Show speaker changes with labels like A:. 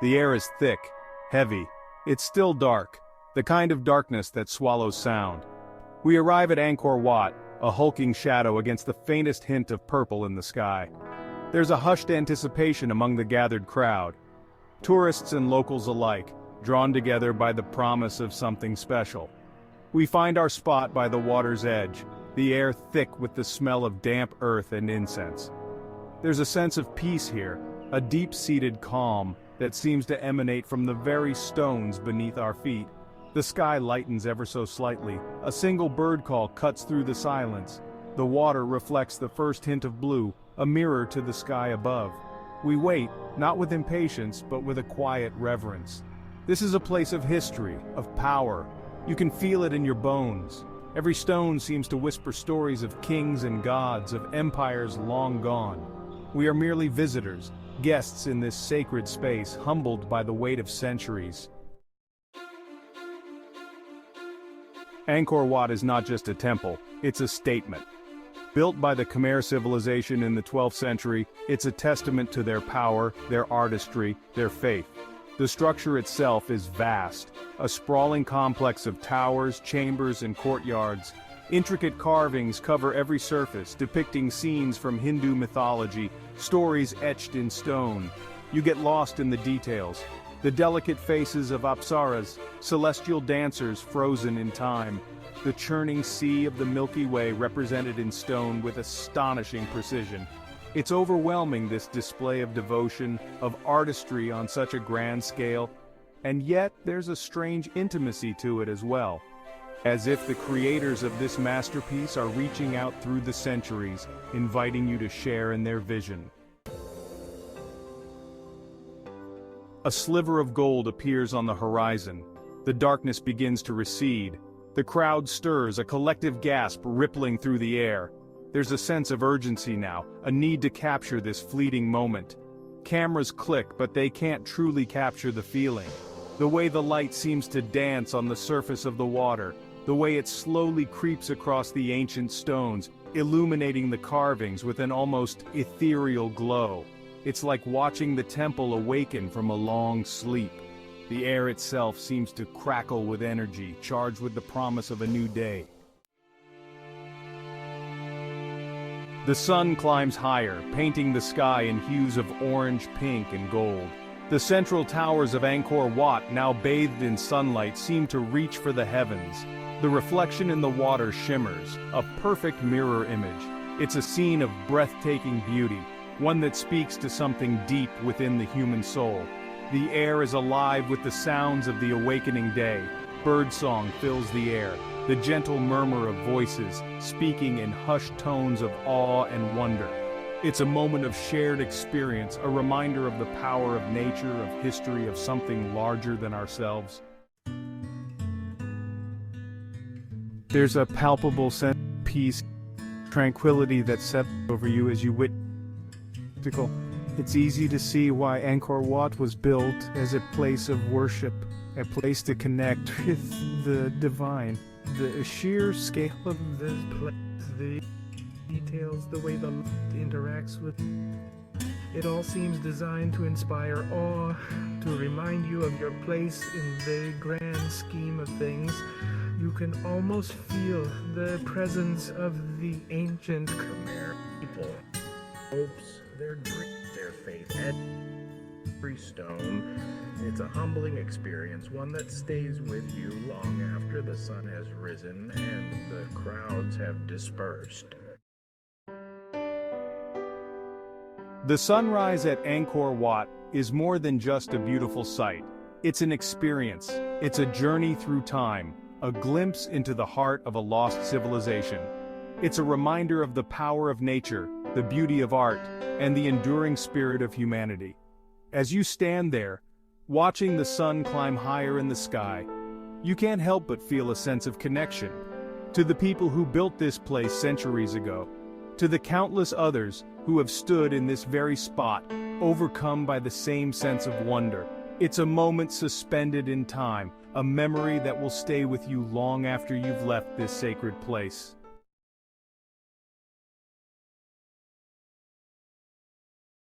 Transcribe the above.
A: The air is thick, heavy. It's still dark, the kind of darkness that swallows sound. We arrive at Angkor Wat, a hulking shadow against the faintest hint of purple in the sky. There's a hushed anticipation among the gathered crowd. Tourists and locals alike, drawn together by the promise of something special. We find our spot by the water's edge, the air thick with the smell of damp earth and incense. There's a sense of peace here, a deep-seated calm that seems to emanate from the very stones beneath our feet. The sky lightens ever so slightly, a single bird call cuts through the silence. The water reflects the first hint of blue, a mirror to the sky above. We wait, not with impatience, but with a quiet reverence. This is a place of history, of power. You can feel it in your bones. Every stone seems to whisper stories of kings and gods, of empires long gone. We are merely visitors, guests in this sacred space, humbled by the weight of centuries. Angkor Wat is not just a temple, it's a statement. Built by the Khmer civilization in the 12th century, it's a testament to their power, their artistry, their faith. The structure itself is vast, a sprawling complex of towers, chambers, and courtyards. Intricate carvings cover every surface, depicting scenes from Hindu mythology, stories etched in stone. You get lost in the details. The delicate faces of apsaras, celestial dancers frozen in time. The churning sea of the Milky Way represented in stone with astonishing precision. It's overwhelming, this display of devotion, of artistry on such a grand scale. And yet, there's a strange intimacy to it as well. As if the creators of this masterpiece are reaching out through the centuries, inviting you to share in their vision. A sliver of gold appears on the horizon. The darkness begins to recede. The crowd stirs, a collective gasp rippling through the air. There's a sense of urgency now, a need to capture this fleeting moment. Cameras click, but they can't truly capture the feeling. The way the light seems to dance on the surface of the water, the way it slowly creeps across the ancient stones, illuminating the carvings with an almost ethereal glow. It's like watching the temple awaken from a long sleep. The air itself seems to crackle with energy, charged with the promise of a new day. The sun climbs higher, painting the sky in hues of orange, pink, and gold. The central towers of Angkor Wat, now bathed in sunlight, seem to reach for the heavens. The reflection in the water shimmers, a perfect mirror image. It's a scene of breathtaking beauty, one that speaks to something deep within the human soul. The air is alive with the sounds of the awakening day. Birdsong fills the air, the gentle murmur of voices, speaking in hushed tones of awe and wonder. It's a moment of shared experience, a reminder of the power of nature, of history, of something larger than ourselves. There's a palpable sense of peace, tranquility that settles over you as you witness. It's easy to see why Angkor Wat was built as a place of worship, a place to connect with the divine. The sheer scale of this place, the details, the way the light interacts with it all seems designed to inspire awe, to remind you of your place in the grand scheme of things. You can almost feel the presence of the ancient Khmer people. Hopes, their dreams, their faith, every stone. It's a humbling experience, one that stays with you long after the sun has risen and the crowds have dispersed. The sunrise at Angkor Wat is more than just a beautiful sight. It's an experience. It's a journey through time, a glimpse into the heart of a lost civilization. It's a reminder of the power of nature, the beauty of art, and the enduring spirit of humanity. As you stand there, watching the sun climb higher in the sky, you can't help but feel a sense of connection to the people who built this place centuries ago, to the countless others who have stood in this very spot, overcome by the same sense of wonder. It's a moment suspended in time, a memory that will stay with you long after you've left this sacred place.